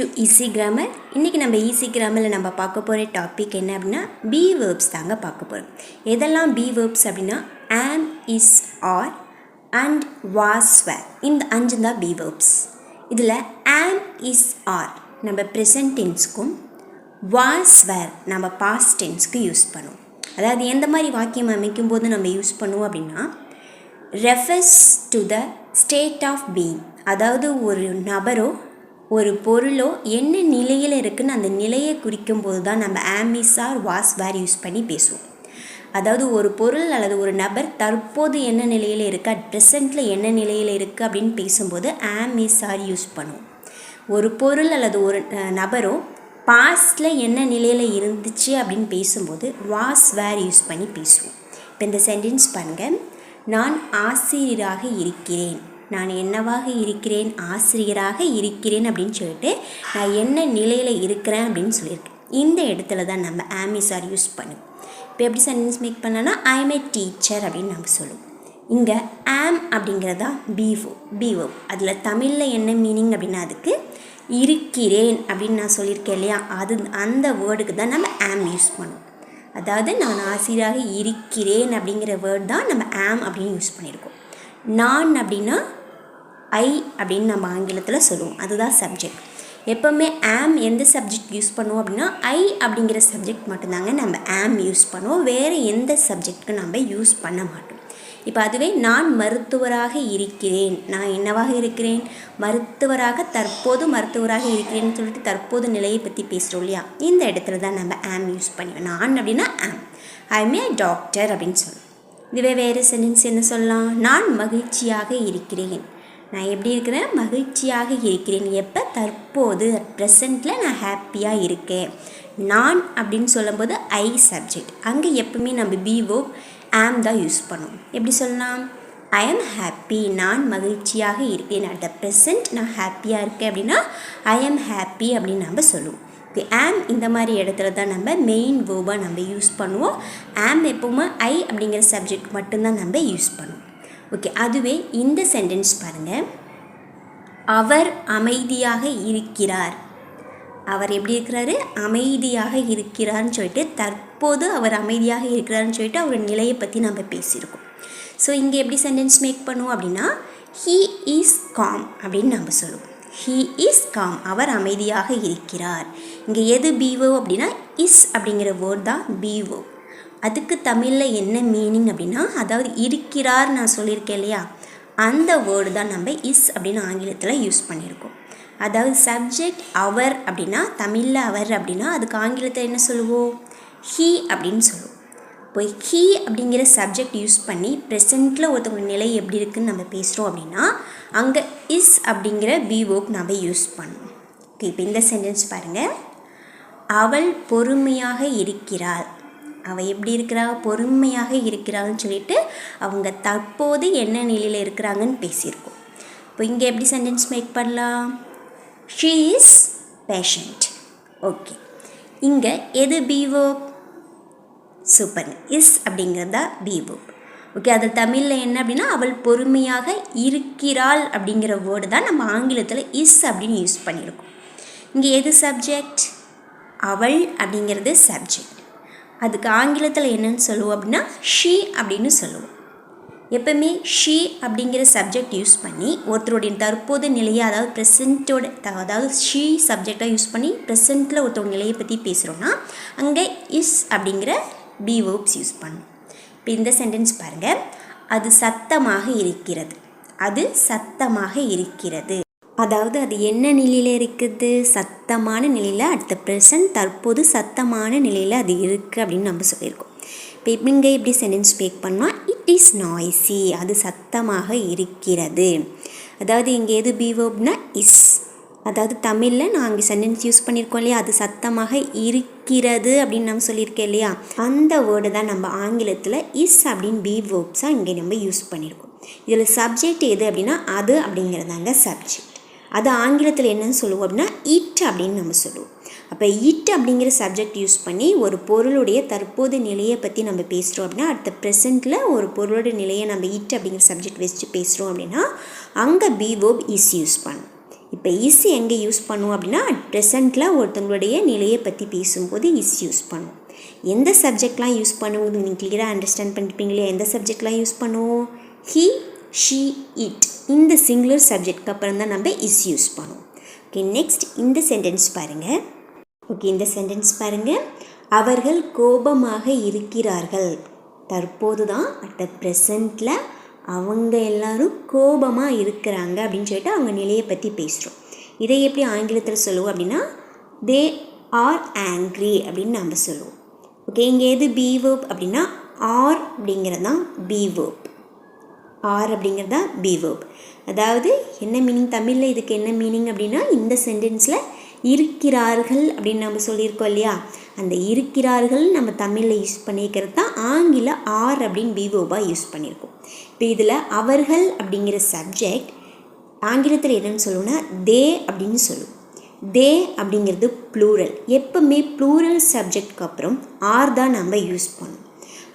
To easy grammar. இன்றைக்கி நம்ம easy கிராமரில் நம்ம பார்க்க போகிற டாபிக் என்ன அப்படின்னா பி வேர்ப்ஸ் தாங்க பார்க்க போகிறோம். எதெல்லாம் பி வேர்ப்ஸ் அப்படின்னா ஆம், இஸ், ஆர் அண்ட் வாஸ், வேர். இந்த 5 தான் பி வேர்ப்ஸ். இதில் ஆம், இஸ், ஆர் நம்ம ப்ரெசன்ட் டென்ஸ்க்கும் வாஸ், வேர் நம்ம பாஸ்ட் டென்ஸ்க்கு யூஸ் பண்ணுவோம். அதாவது எந்த மாதிரி வாக்கியம் அமைக்கும் போது நம்ம யூஸ் பண்ணுவோம் அப்படின்னா refers to the state of being. அதாவது ஒரு நபரோ ஒரு பொருளோ என்ன நிலையில் இருக்குதுன்னு அந்த நிலையை குறிக்கும் போது தான் நம்ம am, is, are, was, were use பண்ணி பேசுவோம். அதாவது ஒரு பொருள் அல்லது ஒரு நபர் தற்போது என்ன நிலையில் இருக்குது, அட் ப்ரெசண்ட்டில் என்ன நிலையில் இருக்குது அப்படின்னு பேசும்போது ஆம், இஸ், ஆர் யூஸ் பண்ணுவோம். ஒரு பொருள் அல்லது ஒரு நபரோ பாஸ்டில் என்ன நிலையில் இருந்துச்சு அப்படின்னு பேசும்போது வாஸ், வேர் யூஸ் பண்ணி பேசுவோம். இப்போ இந்த சென்டென்ஸ் பாருங்கள். நான் ஆசிரியராக இருக்கிறேன். நான் என்னவாக இருக்கிறேன்? ஆசிரியராக இருக்கிறேன் அப்படின்னு சொல்லிட்டு நான் என்ன நிலையில் இருக்கிறேன் அப்படின்னு சொல்லியிருக்கேன். இந்த இடத்துல தான் நம்ம ஆம், இஸ், ஆர் யூஸ் பண்ணுவோம். இப்போ எப்படி சென்டென்ஸ் மேக் பண்ணோன்னா ஐ எம் ஏ டீச்சர் அப்படின்னு நம்ம சொல்லுவோம். இங்கே ஆம் அப்படிங்கிறதா பிஓ. அதில் தமிழில் என்ன மீனிங் அப்படின்னா அதுக்கு இருக்கிறேன் அப்படின்னு நான் சொல்லியிருக்கேன் இல்லையா, அது அந்த வேர்டுக்கு தான் நம்ம ஆம் யூஸ் பண்ணுவோம். அதாவது நான் ஆசிரியராக இருக்கிறேன் அப்படிங்கிற வேர்டு தான் நம்ம ஆம் அப்படின்னு யூஸ் பண்ணியிருக்கோம். நான் அப்படின்னா ஐ அப்படின்னு நம்ம ஆங்கிலத்தில் சொல்லுவோம். அதுதான் சப்ஜெக்ட். எப்போவுமே ஆம் எந்த சப்ஜெக்ட் யூஸ் பண்ணுவோம் அப்படின்னா ஐ அப்படிங்கிற சப்ஜெக்ட் மட்டும்தாங்க நம்ம ஆம் யூஸ் பண்ணுவோம். வேறு எந்த சப்ஜெக்ட்டுக்கு நம்ம யூஸ் பண்ண மாட்டோம். இப்போ அதுவே நான் மருத்துவராக இருக்கிறேன். நான் என்னவாக இருக்கிறேன்? மருத்துவராக, தற்போது மருத்துவராக இருக்கிறேன்னு சொல்லிட்டு தற்போது நிலையை பற்றி பேசுகிறோம் இல்லையா, இந்த இடத்துல தான் நம்ம ஆம் யூஸ் பண்ணுவேன். நான் அப்படின்னா ஆம், ஐ எம் ஏ டாக்டர் அப்படின்னு சொல்லுவோம். இதுவே வேறு சென்டென்ஸ் என்ன சொல்லலாம்? நான் மகிழ்ச்சியாக இருக்கிறேன். நான் எப்படி இருக்கிறேன்? மகிழ்ச்சியாக இருக்கிறேன். எப்போ? தற்போது, ப்ரெசண்ட்டில் நான் ஹாப்பியாக இருக்கேன். நான் அப்படின்னு சொல்லும்போது ஐ சப்ஜெக்ட். அங்கே எப்பவுமே நம்ம பிஓ ஆம் தான் யூஸ் பண்ணுவோம். எப்படி சொல்லலாம்? ஐ ஆம் ஹாப்பி. நான் மகிழ்ச்சியாக இருக்கேன். அட் த ப்ரெசண்ட் நான் ஹாப்பியாக இருக்கேன் அப்படின்னா ஐ ஆம் ஹாப்பி அப்படின்னு நம்ம சொல்லுவோம். ஓகே, ஆம் இந்த மாதிரி இடத்துல தான் நம்ம மெயின் வேர்பாக நம்ம யூஸ் பண்ணுவோம். ஆம் எப்போவுமே ஐ அப்படிங்கிற சப்ஜெக்ட் மட்டும்தான் நம்ம யூஸ் பண்ணுவோம். ஓகே, அதுவே இந்த சென்டென்ஸ் பாருங்கள். அவர் அமைதியாக இருக்கிறார். அவர் எப்படி இருக்கிறாரு? அமைதியாக இருக்கிறார்னு சொல்லிட்டு தற்போது அவர் அமைதியாக இருக்கிறார்னு சொல்லிட்டு அவர் நிலையை பற்றி நம்ம பேசியிருக்கோம். ஸோ இங்கே எப்படி சென்டென்ஸ் மேக் பண்ணுவோம் அப்படின்னா ஹீ இஸ் காம் அப்படின்னு நம்ம சொல்லுவோம். ஹீ இஸ் காம், அவர் அமைதியாக இருக்கிறார். இங்கே எது பிஓ அப்படின்னா இஸ் அப்படிங்கிற வேர்ட் தான் பிஓ. அதுக்கு தமிழில் என்ன மீனிங் அப்படின்னா அதாவது இருக்கிறார் நான் சொல்லியிருக்கேன் இல்லையா, அந்த வேர்டு தான் நம்ம இஸ் அப்படின்னு ஆங்கிலத்தில் யூஸ் பண்ணியிருக்கோம். அதாவது சப்ஜெக்ட் அவர் அப்படின்னா தமிழில் அவர் அப்படின்னா அதுக்கு ஆங்கிலத்தில் என்ன சொல்லுவோம்? ஹீ அப்படின்னு சொல்லுவோம். இப்போ ஹீ அப்படிங்கிற சப்ஜெக்ட் யூஸ் பண்ணி ப்ரெசண்ட்டில் ஒருத்தவங்க நிலை எப்படி இருக்குதுன்னு நம்ம பேசுகிறோம் அப்படின்னா அங்கே இஸ் அப்படிங்கிற பிஓக்கு நம்ம யூஸ் பண்ணுவோம். ஓகே, இப்போ இந்த சென்டென்ஸ் பாருங்கள். அவள் பொறுமையாக இருக்கிறாள். அவள் எப்படி இருக்கிறா? பொறுமையாக இருக்கிறாள்னு சொல்லிட்டு அவங்க தற்போது என்ன நிலையில் இருக்கிறாங்கன்னு பேசியிருக்கோம். இப்போ இங்கே எப்படி சென்டென்ஸ் மேக் பண்ணலாம்? She is patient. ஓகே, இங்கே எது பிஓ? சூப்பர், இஸ் அப்படிங்கிறது தான் பிஓ. ஓகே, அது தமிழில் என்ன அப்படின்னா அவள் பொறுமையாக இருக்கிறாள் அப்படிங்கிற வேர்டு தான் நம்ம ஆங்கிலத்தில் இஸ் அப்படின்னு யூஸ் பண்ணியிருக்கோம். இங்கே எது சப்ஜெக்ட்? அவள் அப்படிங்கிறது சப்ஜெக்ட். அதுக்கு ஆங்கிலத்தில் என்னன்னு சொல்லுவோம் அப்படின்னா ஷீ அப்படின்னு சொல்லுவோம். எப்பவுமே ஷீ அப்படிங்கிற சப்ஜெக்ட் யூஸ் பண்ணி ஒருத்தருடைய தற்போது நிலையை, அதாவது ப்ரெசண்ட்டோட, அதாவது ஷீ சப்ஜெக்டாக யூஸ் பண்ணி ப்ரெசண்ட்டில் ஒருத்தவங்க நிலையை பற்றி பேசுகிறோன்னா அங்கே இஸ் அப்படிங்கிற பிஓப்ஸ் யூஸ் பண்ணும். இப்போ இந்த சென்டென்ஸ் பாருங்கள். அது சத்தமாக இருக்கிறது. அது சத்தமாக இருக்கிறது. அதாவது அது என்ன நிலையில் இருக்குது? சத்தமான நிலையில், அட் த ப்ரெசன்ட் தற்போது சத்தமான நிலையில் அது இருக்குது அப்படின்னு நம்ம சொல்லியிருக்கோம். இப்போ இங்கே எப்படி சென்டென்ஸ் மேக் பண்ணால் இட் இஸ் நாய்ஸி. அது சத்தமாக இருக்கிறது. அதாவது இங்கே எது பிஓப்னா இஸ். அதாவது தமிழில் நான் அங்கே சென்டென்ஸ் யூஸ் பண்ணியிருக்கோம் இல்லையா, அது சத்தமாக இருக்கிறது அப்படின்னு நம்ம சொல்லியிருக்கேன் இல்லையா, அந்த வேர்டு தான் நம்ம ஆங்கிலத்தில் இஸ் அப்படின்னு பிஓப்ஸாக இங்கே நம்ம யூஸ் பண்ணியிருக்கோம். இதில் சப்ஜெக்ட் எது அப்படின்னா அது அப்படிங்கிறதாங்க சப்ஜெக்ட். அது ஆங்கிலத்தில் என்னன்னு சொல்லுவோம் அப்படின்னா இட் அப்படின்னு நம்ம சொல்லுவோம். அப்போ இட் அப்படிங்கிற சப்ஜெக்ட் யூஸ் பண்ணி ஒரு பொருளுடைய தற்போது நிலையை பற்றி நம்ம பேசுகிறோம் அப்படின்னா அடுத்த ப்ரெசண்ட்டில் ஒரு பொருளோட நிலையை நம்ம இட் அப்படிங்கிற சப்ஜெக்ட் வச்சு பேசுகிறோம் அப்படின்னா அங்கே பிஓப் இஸ் யூஸ் பண்ணும். இப்போ இஸ் எங்கே யூஸ் பண்ணுவோம் அப்படின்னா ப்ரெசண்ட்டில் ஒருத்தவங்களுடைய நிலையை பற்றி பேசும்போது இஸ் யூஸ் பண்ணுவோம். எந்த சப்ஜெக்ட்லாம் யூஸ் பண்ணுவோம் நீங்கள் கிளியராக அண்டர்ஸ்டாண்ட் பண்ணிப்பீங்களே. எந்த சப்ஜெக்ட்லாம் யூஸ் பண்ணுவோம்? He, she, it. இந்த சிங்குலர் சப்ஜெக்ட்க்கு அப்புறம் தான் நம்ம இஸ் யூஸ் பண்ணுவோம். ஓகே, நெக்ஸ்ட் இந்த சென்டென்ஸ் பாருங்கள். ஓகே, இந்த சென்டென்ஸ் பாருங்கள். அவர்கள் கோபமாக இருக்கிறார்கள். தற்போது தான் அட் த ப்ரெசண்ட்டில் அவங்க எல்லாரும் கோபமாக இருக்கிறாங்க அப்படின்னு சொல்லிட்டு அவங்க நிலையை பற்றி பேசுகிறோம். இதை எப்படி ஆங்கிலத்தில் சொல்லுவோம் அப்படின்னா தே ஆர் ஆங்க்ரி அப்படின்னு நம்ம சொல்லுவோம். ஓகே, இங்கே எது பி வேர்ப் அப்படின்னா ஆர் அப்படிங்கிறது தான் பி வேர்ப். ஆர் அப்படிங்கிறது தான் பி வேர்ப். அதாவது என்ன மீனிங் தமிழில் இதுக்கு என்ன மீனிங் அப்படின்னா இந்த சென்டென்ஸில் இருக்கிறார்கள் அப்படின்னு நம்ம சொல்லியிருக்கோம் இல்லையா, அந்த இருக்கிறார்கள் நம்ம தமிழில் யூஸ் பண்ணியிருக்கிறது தான் ஆங்கில ஆர் அப்படின்னு பி வேர்பாக யூஸ் பண்ணியிருக்கோம். இப்போ இதில் அவர்கள் அப்படிங்கிற சப்ஜெக்ட் ஆங்கிலத்தில் என்னென்னு சொல்லுவோம்னா தே அப்படின்னு சொல்லுவோம். தே அப்படிங்கிறது ப்ளூரல். எப்பவுமே ப்ளூரல் சப்ஜெக்ட்க்கு அப்புறம் ஆர் தான் நம்ம யூஸ் பண்ணுவோம்.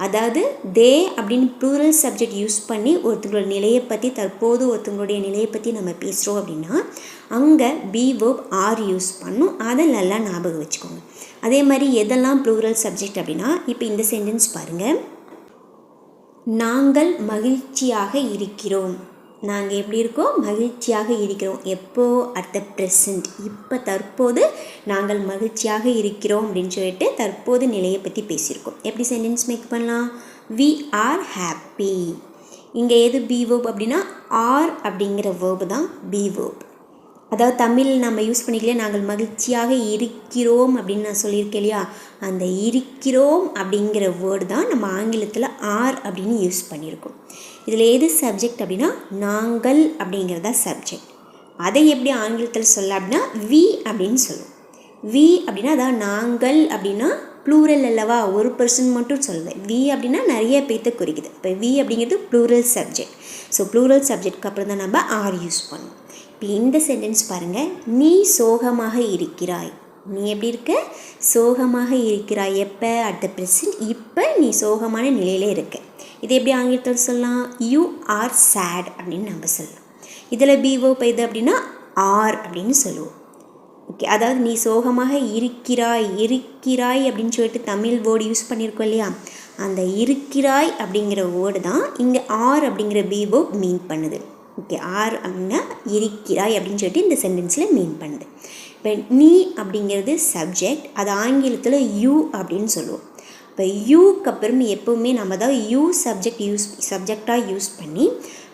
அதாவது தே அப்படின்னு ப்ளூரல் சப்ஜெக்ட் யூஸ் பண்ணி ஒருத்தங்களோட நிலையை பற்றி தற்போது ஒருத்தங்களுடைய நிலையை பற்றி நம்ம பேசுகிறோம் அப்படின்னா அங்கே பி வேர்ப் ஆர் யூஸ் பண்ணும். அதை நல்லா ஞாபகம் வச்சுக்கோங்க. அதே மாதிரி எதெல்லாம் ப்ளூரல் சப்ஜெக்ட் அப்படின்னா இப்போ இந்த சென்டென்ஸ் பாருங்கள். நாங்கள் மகிழ்ச்சியாக இருக்கிறோம். நாங்கள் எப்படி இருக்கோம்? மகிழ்ச்சியாக இருக்கிறோம். எப்போ? At the present. இப்போ தற்போது நாங்கள் மகிழ்ச்சியாக இருக்கிறோம் அப்படின்னு சொல்லிட்டு தற்போது நிலையை பற்றி பேசியிருக்கோம். எப்படி சென்டென்ஸ் மேக் பண்ணலாம்? We are happy. இங்கே எது பி வேர்ப் அப்படின்னா ஆர் அப்படிங்கிற வேர்பு தான் பி வேர்ப். அதாவது தமிழ் நம்ம யூஸ் பண்ணிக்கலையா, நாங்கள் மகிழ்ச்சியாக இருக்கிறோம் அப்படின்னு நான் சொல்லியிருக்கேன் இல்லையா, அந்த இருக்கிறோம் அப்படிங்கிற வேர்டு தான் நம்ம ஆங்கிலத்தில் ஆர் அப்படின்னு யூஸ் பண்ணியிருக்கோம். இதில் எது சப்ஜெக்ட் அப்படின்னா நாங்கள் அப்படிங்கிறதா சப்ஜெக்ட். அதை எப்படி ஆங்கிலத்தில் சொல்ல அப்படின்னா வி அப்படின்னு சொல்லுவோம். வி அப்படின்னா அதாவது நாங்கள் அப்படின்னா ப்ளூரல் அல்லவா, ஒரு பர்சன் மட்டும் சொல்லுது. வி அப்படின்னா நிறைய பேர்த்த குறிக்குது. இப்போ வி அப்படிங்கிறது ப்ளூரல் சப்ஜெக்ட். ஸோ ப்ளூரல் சப்ஜெக்ட்க்கு அப்புறம் தான் நம்ம ஆர் யூஸ் பண்ணுவோம். இப்போ இந்த சென்டென்ஸ் பாருங்கள். நீ சோகமாக இருக்கிறாய். நீ எப்படி இருக்க? சோகமாக இருக்கிறாய். எப்போ? At the present. இப்போ நீ சோகமான நிலையில் இருக்க. இதை எப்படி ஆங்கிலத்தில் சொல்லலாம்? யூ ஆர் சேட் அப்படின்னு நம்ம சொல்லலாம். இதில் பி வேர்ப் எது அப்படின்னா ஆர் அப்படின்னு சொல்லுவோம். ஓகே, அதாவது நீ சோகமாக இருக்கிறாய். இருக்கிறாய் அப்படின்னு சொல்லிட்டு தமிழ் வேர்டு யூஸ் பண்ணியிருக்கோம் இல்லையா, அந்த இருக்கிறாய் அப்படிங்கிற வேர்டு தான் இங்கே ஆர் அப்படிங்கிற பி வேர்ப் மீன் பண்ணுது. ஓகே, ஆர் அப்படின்னா இருக்கிறாய் அப்படின்னு சொல்லிட்டு இந்த சென்டென்ஸில் மீன் பண்ணுது. இப்போ நீ அப்படிங்கிறது சப்ஜெக்ட். அது ஆங்கிலத்தில் யூ அப்படின்னு சொல்லுவோம். இப்போ யூக்கு அப்புறம் எப்போவுமே நம்ம தான் யூ சப்ஜெக்டாக யூஸ் பண்ணி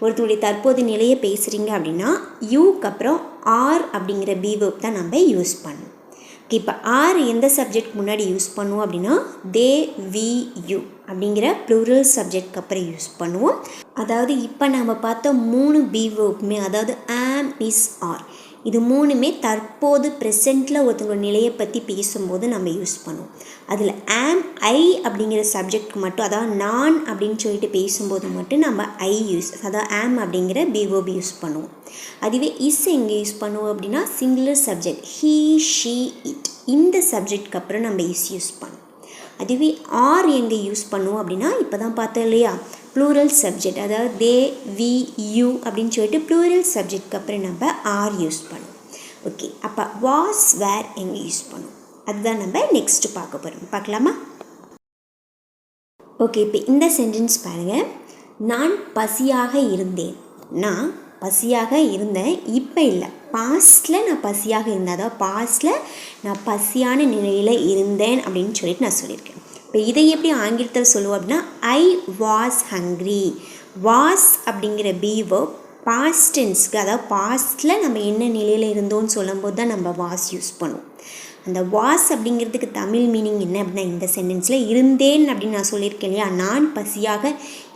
ஒருத்தருடைய தற்போது நிலையை பேசுகிறீங்க அப்படின்னா யூக்கு அப்புறம் ஆர் அப்படிங்கிற பி வேர்ப் தான் நம்ம யூஸ் பண்ணணும். ஓகே, இப்போ ஆர் எந்த சப்ஜெக்ட் முன்னாடி யூஸ் பண்ணுவோம் அப்படின்னா தே, வி, யூ அப்படிங்கிற ப்ளூரல் சப்ஜெக்ட்க்கு அப்புறம் யூஸ் பண்ணுவோம். அதாவது இப்போ நம்ம பார்த்த 3 பி வேர்ப்புமே, அதாவது ஆம், இஸ், ஆர், இது மூணுமே தற்போது ப்ரெசண்ட்டில் ஒருத்தவங்க நிலையை பற்றி பேசும்போது நம்ம யூஸ் பண்ணுவோம். அதில் ஆம், ஐ அப்படிங்கிற சப்ஜெக்ட்க்கு மட்டும், அதாவது நான் அப்படின்னு சொல்லிட்டு பேசும்போது மட்டும் நம்ம ஐ யூஸ், அதாவது ஆம் அப்படிங்கிற பி வேர்ப் யூஸ் பண்ணுவோம். அதுவே இஸ் எங்கே யூஸ் பண்ணுவோம் அப்படின்னா singular subject he, she, it, இந்த சப்ஜெக்ட்க்கு அப்புறம் நம்ம இஸ் யூஸ் பண்ணுவோம். அதுவே ஆர் எங்கே யூஸ் பண்ணுவோம் அப்படின்னா இப்போ தான் பார்த்தோம் இல்லையா, ப்ளூரல் சப்ஜெக்ட், அதாவது தே, வி, யூ அப்படின்னு சொல்லிட்டு ப்ளூரல் சப்ஜெக்ட்க்கு அப்புறம் நம்ம ஆர் யூஸ் பண்ணுவோம். ஓகே, அப்போ வாஸ், வேர் எங்கே யூஸ் பண்ணுவோம் அதுதான் நம்ம நெக்ஸ்ட்டு பார்க்க போகிறோம். பார்க்கலாமா? ஓகே, இப்போ இந்த சென்டென்ஸ் பாருங்கள். நான் பசியாக இருந்தேன். நான் பசியாக இருந்தேன், இப்போ இல்லை, பாஸ்டில் நான் பசியாக இருந்தேன். அதாவது பாஸ்டில் நான் பசியான நிலையில் இருந்தேன் அப்படின்னு சொல்லிட்டு நான் சொல்லியிருக்கேன். இப்போ இதை எப்படி ஆங்கிலத்தில் சொல்லுவோம் அப்படின்னா ஐ வாஸ் ஹங்க்ரி. வாஸ் அப்படிங்கிற பி வேர்ப் பாஸ்ட் டென்ஸ்க்கு, அதாவது பாஸ்டில் நம்ம என்ன நிலையில் இருந்தோம்னு சொல்லும்போது தான் நம்ம வாஸ் யூஸ் பண்ணுவோம். அந்த வாஸ் அப்படிங்கிறதுக்கு தமிழ் மீனிங் என்ன அப்படின்னா இந்த சென்டென்ஸில் இருந்தேன் அப்படின்னு நான் சொல்லியிருக்கேன் இல்லையா, நான் பசியாக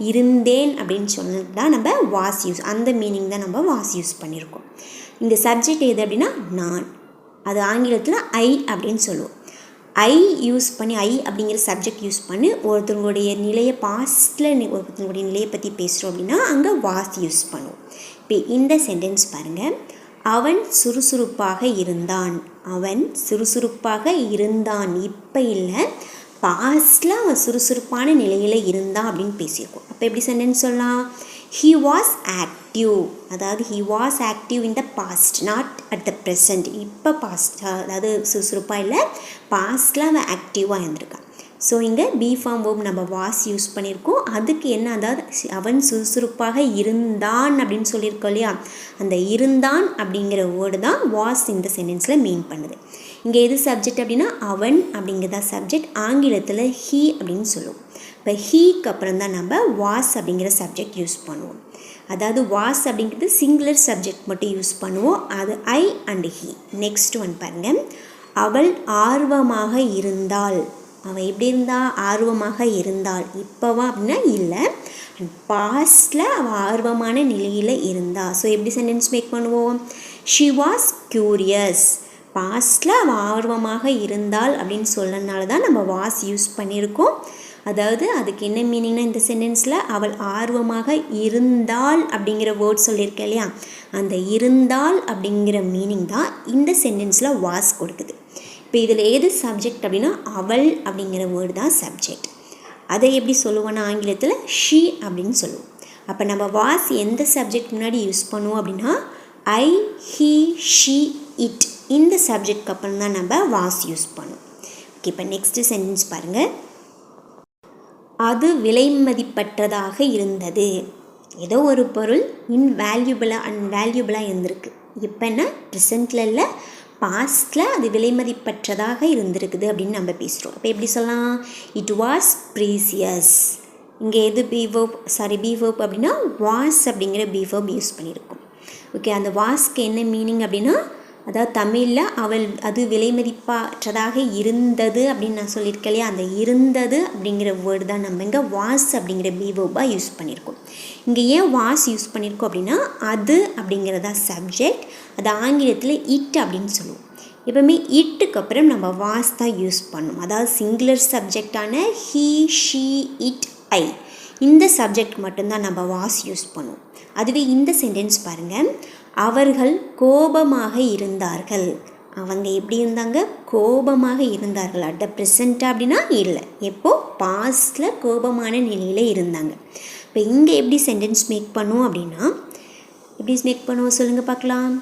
இருந்தேன் அப்படின்னு சொன்னது தான் நம்ம வாஸ் யூஸ், அந்த மீனிங் தான் நம்ம வாஸ் யூஸ் பண்ணியிருக்கோம். இந்த சப்ஜெக்ட் எது அப்படின்னா நான், அது ஆங்கிலத்தில் ஐ அப்படின்னு சொல்லுவோம். ஐ யூஸ் பண்ணி, ஐ அப்படிங்கிற சப்ஜெக்ட் யூஸ் பண்ணி ஒருத்தவங்களுடைய நிலையை பாஸ்டில் ஒருத்தவங்களுடைய நிலையை பற்றி பேசுகிறோம் அப்படின்னா அங்கே வாஸ் யூஸ் பண்ணுவோம். இப்போ இந்த சென்டென்ஸ் பாருங்கள். அவன் சுறுசுறுப்பாக இருந்தான். அவன் சுறுசுறுப்பாக இருந்தான், இப்போ இல்லை, பாஸ்டில் அவன் சுறுசுறுப்பான நிலையில் இருந்தான் அப்படின்னு பேசியிருக்கோம். அப்போ எப்படி சென்டென்ஸ் சொல்லலாம்? He was active. ஆக்டிவ், அதாவது he was active in the past not at the present. இப்போ பாஸ்ட், அதாவது சுறுசுறுப்பாக இல்லை, பாஸ்டில் அவன் ஆக்டிவாக இருந்திருக்கான். ஸோ இங்கே பி ஃபார்ம் வேர்ப் நம்ம வாஸ் யூஸ் பண்ணியிருக்கோம். அதுக்கு என்ன, அதாவது அவன் சுறுசுறுப்பாக இருந்தான் அப்படின்னு சொல்லியிருக்கோம் இல்லையா, அந்த இருந்தான் அப்படிங்கிற வேர்டு தான் வாஸ் இந்த சென்டென்ஸில் மீன் பண்ணுது. இங்கே எது சப்ஜெக்ட் அப்படின்னா அவன் அப்படிங்கிறதா சப்ஜெக்ட். ஆங்கிலத்தில் ஹீ அப்படின்னு சொல்லுவோம். இப்போ ஹீக்கு அப்புறம் தான் நம்ம வாஸ் அப்படிங்கிற சப்ஜெக்ட் யூஸ் பண்ணுவோம். அதாவது வாஸ் அப்படிங்கிறது சிங்குலர் சப்ஜெக்ட் மட்டும் யூஸ் பண்ணுவோம், அது I and he. Next one பாருங்கள், அவள் ஆர்வமாக இருந்தாள். அவள் எப்படி இருந்தால், ஆர்வமாக இருந்தாள். இப்போவா அப்படின்னா இல்லை, பாஸ்டில் அவள் ஆர்வமான நிலையில் இருந்தாள். ஸோ எப்படி சென்டென்ஸ் மேக் பண்ணுவோம், ஷி வாஸ் க்யூரியஸ். பாஸ்டில் அவள் ஆர்வமாக இருந்தாள் அப்படின்னு சொல்லனால தான் நம்ம வாஸ் யூஸ் பண்ணியிருக்கோம். அதாவது அதுக்கு என்ன மீனிங்னா, இந்த சென்டென்ஸில் அவள் ஆர்வமாக இருந்தாள் அப்படிங்கிற வேர்ட் சொல்லியிருக்கேன் இல்லையா, அந்த இருந்தாள் அப்படிங்கிற மீனிங் தான் இந்த சென்டென்ஸில் வாஸ் கொடுக்குது. இப்போ இதில் எது சப்ஜெக்ட் அப்படின்னா அவள் அப்படிங்கிற வேர்டு தான் சப்ஜெக்ட். அதை எப்படி சொல்லுவோன்னா ஆங்கிலத்தில் ஷீ அப்படின்னு சொல்லுவோம். அப்போ நம்ம வாஸ் எந்த சப்ஜெக்ட் முன்னாடி யூஸ் பண்ணுவோம் அப்படின்னா ஐ, ஹீ, ஷீ, இட், இந்த சப்ஜெக்ட்க்கு அப்புறம் தான் நம்ம வாஸ் யூஸ் பண்ணுவோம். ஓகே, இப்போ நெக்ஸ்ட்டு சென்டென்ஸ் பாருங்கள். அது விலை மதிப்பற்றதாக இருந்தது. ஏதோ ஒரு பொருள் இன்வேல்யூபிளாக அன்வேல்யூபிளாக இருந்திருக்கு. இப்போ என்ன, ப்ரெசென்ட்டில் இல்லை, பாஸ்டில் அது விலை மதிப்பற்றதாக இருந்திருக்குது அப்படின்னு நம்ம பேசுகிறோம். அப்போ எப்படி சொல்லலாம், இட் வாஸ் ப்ரீசியஸ். இங்கே எது பி வேர்ப் அப்படின்னா வாஸ் அப்படிங்கிற பி வேர்ப் யூஸ் பண்ணியிருக்கோம். ஓகே, அந்த வாஸ்க்கு என்ன மீனிங் அப்படின்னா, அதாவது தமிழில் அவள் அது விலை மதிப்பற்றதாக இருந்தது அப்படின்னு நான் சொல்லியிருக்கேன் இல்லையா, அந்த இருந்தது அப்படிங்கிற வேர்டு தான் நம்ம இங்கே வாஸ் அப்படிங்கிற பி வேர்பாக யூஸ் பண்ணியிருக்கோம். இங்கே ஏன் வாஸ் யூஸ் பண்ணியிருக்கோம் அப்படின்னா அது அப்படிங்கிறதா சப்ஜெக்ட், அது ஆங்கிலத்தில் இட் அப்படின்னு சொல்லுவோம். எப்பவுமே இட்டுக்கு அப்புறம் நம்ம வாஸ் தான் யூஸ் பண்ணணும். அதாவது சிங்குலர் சப்ஜெக்டான ஹீ, ஷீ, இட், ஐ, இந்த சப்ஜெக்ட் மட்டும்தான் நம்ம வாஸ் யூஸ் பண்ணுவோம். அதுவே இந்த சென்டென்ஸ் பாருங்கள், அவர்கள் கோபமாக இருந்தார்கள். அவங்க எப்படி இருந்தாங்க, கோபமாக இருந்தார்கள். அட் த ப்ரெசென்ட்டாக அப்படின்னா இல்லை, எப்போது பாஸ்டில் கோபமான நிலையில் இருந்தாங்க. இப்போ இங்கே எப்படி சென்டென்ஸ் மேக் பண்ணுவோம் அப்படின்னா, எப்படி மேக் பண்ணுவோம் சொல்லுங்கள் பார்க்கலாம்.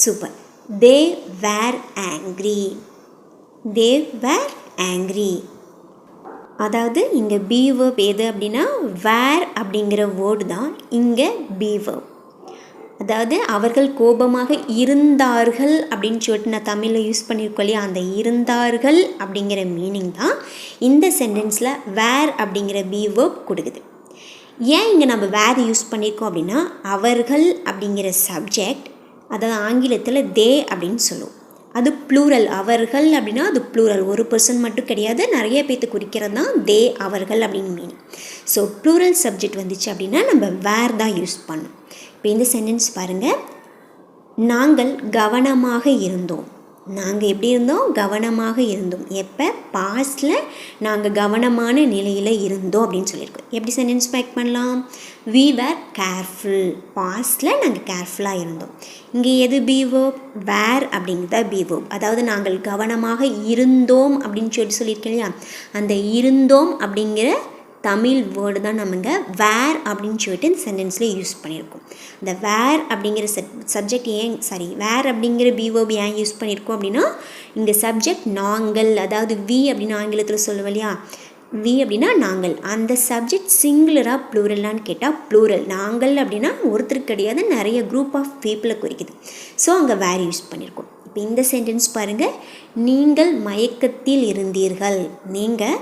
சூப்பர். தே வேர் ஆங்க்ரி. தே வேர் ஆங்க்ரி. அதாவது இங்கே பி வேர்ப் எது அப்படின்னா வேர் அப்படிங்கிற வேர்டு தான் இங்கே பி வேர்ப். அதாவது அவர்கள் கோபமாக இருந்தார்கள் அப்படின்னு சொல்லிட்டு நான் தமிழில் யூஸ் பண்ணியிருக்கோம் இல்லையா, அந்த இருந்தார்கள் அப்படிங்கிற மீனிங் தான் இந்த சென்டென்ஸில் வேர் அப்படிங்கிற பி வேர்ப் கொடுக்குது. ஏன் இங்கே நம்ம வேர் யூஸ் பண்ணியிருக்கோம் அப்படின்னா அவர்கள் அப்படிங்கிற சப்ஜெக்ட், அதாவது ஆங்கிலத்தில் தே அப்படின்னு சொல்லுவோம். அது ப்ளூரல். அவர்கள் அப்படின்னா அது ப்ளூரல், ஒரு பர்சன் மட்டும் கிடையாது, நிறைய பேர்த்து குறிக்கிறது தான் தே, அவர்கள் அப்படின்னு மீனிங். ஸோ ப்ளூரல் சப்ஜெக்ட் வந்துச்சு அப்படின்னா நம்ம வேர் தான் யூஸ் பண்ணோம். இப்போ இந்த சென்டென்ஸ் பாருங்கள், நாங்கள் கவனமாக இருந்தோம். நாங்கள் எப்படி இருந்தோம், கவனமாக இருந்தோம். எப்போ, பாஸ்டில் நாங்கள் கவனமான நிலையில் இருந்தோம் அப்படின்னு சொல்லியிருக்கோம். எப்படி சென்டென்ஸ் மேக் பண்ணலாம், வி வேர் கேர்ஃபுல். பாஸ்டில் நாங்கள் கேர்ஃபுல்லாக இருந்தோம். இங்கே எது பி வேர்ப், வேர் அப்படிங்கிறத பி வேர்ப். அதாவது நாங்கள் கவனமாக இருந்தோம் அப்படின்னு சொல்லியிருக்கேன் இல்லையா, அந்த இருந்தோம் அப்படிங்கிற தமிழ் வேர்டு தான் நம்ம இங்கே வேர் அப்படின்னு சொல்லிட்டு இந்த சென்டென்ஸில் யூஸ் பண்ணியிருக்கோம். இந்த வேர் அப்படிங்கிற சப்ஜெக்ட் வேர் அப்படிங்கிற பி வேர்ப் ஏன் யூஸ் பண்ணியிருக்கோம் அப்படின்னா, இங்கே சப்ஜெக்ட் நாங்கள், அதாவது வி அப்படின்னு ஆங்கிலத்தில் சொல்லுவோம் இல்லையா, வி அப்படின்னா நாங்கள். அந்த சப்ஜெக்ட் சிங்குலராக ப்ளூரலான்னு கேட்டால் ப்ளூரல். நாங்கள் அப்படின்னா ஒருத்தர் கிடையாது, நிறைய குரூப் ஆஃப் பீப்புளை குறிக்குது. ஸோ அங்கே வேர் யூஸ் பண்ணியிருக்கோம். இப்போ இந்த சென்டென்ஸ் பாருங்கள், நீங்கள் மயக்கத்தில் இருந்தீர்கள். நீங்கள்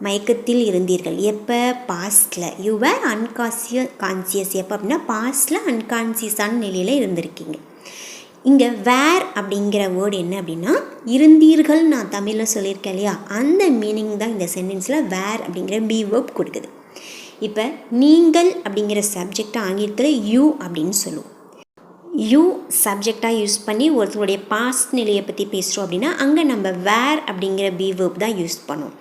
மயக்கத்தில் இருந்தீர்கள். எப்போ, பாஸ்டில். You where conscious. எப்போ அப்படின்னா பாஸ்டில் அன்கான்சியஸான நிலையில் இருந்திருக்கீங்க. இங்கே வேர் அப்படிங்கிற வேர்டு என்ன அப்படின்னா இருந்தீர்கள், நான் தமிழில் சொல்லியிருக்கேன் இல்லையா, அந்த மீனிங் தான் இந்த சென்டென்ஸில் வேர் அப்படிங்கிற பி வேர்ப் கொடுக்குது. இப்போ நீங்கள் அப்படிங்கிற சப்ஜெக்டை ஆங்கிலத்தில் யூ அப்படின்னு சொல்லுவோம். யூ சப்ஜெக்டாக யூஸ் பண்ணி ஒருத்தருடைய பாஸ்ட் நிலையை பற்றி பேசுகிறோம் அப்படின்னா அங்கே நம்ம வேர் அப்படிங்கிற பி வேர்ப் தான் யூஸ் பண்ணுவோம்.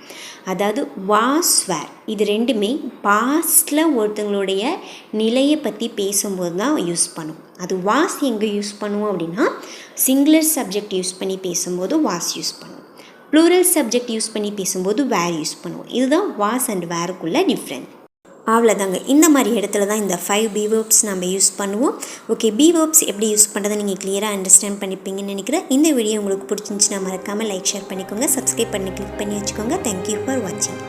அதாவது வாஸ், வேர், இது ரெண்டுமே பாஸ்டில் ஒருத்தங்களுடைய நிலையை பற்றி பேசும்போது தான் யூஸ் பண்ணுவோம். அது வாஸ் எங்கே யூஸ் பண்ணுவோம் அப்படின்னா சிங்குலர் சப்ஜெக்ட் யூஸ் பண்ணி பேசும்போது வாஸ் யூஸ் பண்ணுவோம். ப்ளூரல் சப்ஜெக்ட் யூஸ் பண்ணி பேசும்போது வேர் யூஸ் பண்ணுவோம். இதுதான் வாஸ் அண்ட் வேருக்குள்ள டிஃப்ரெண்ட். அவ்வளோதாங்க. இந்த மாதிரி இடத்துல தான் இந்த 5 பி வேர்ப்ஸ் நம்ம யூஸ் பண்ணுவோம். ஓகே, பி வேர்ப்ஸ் எப்படி யூஸ் பண்ணுறதை நீங்கள் கிளியராக அண்டர்ஸ்டாண்ட் பண்ணிப்பீங்கன்னு நினைக்கிறேன். இந்த வீடியோ உங்களுக்கு பிடிச்சிருந்துச்சுன்னா மறக்காமல் லைக் ஷேர் பண்ணிக்கோங்க, சப்ஸ்கிரைப் பண்ணி கிளிக் பண்ணி வச்சுக்கோங்க. தேங்க்யூ ஃபார் வாட்சிங்.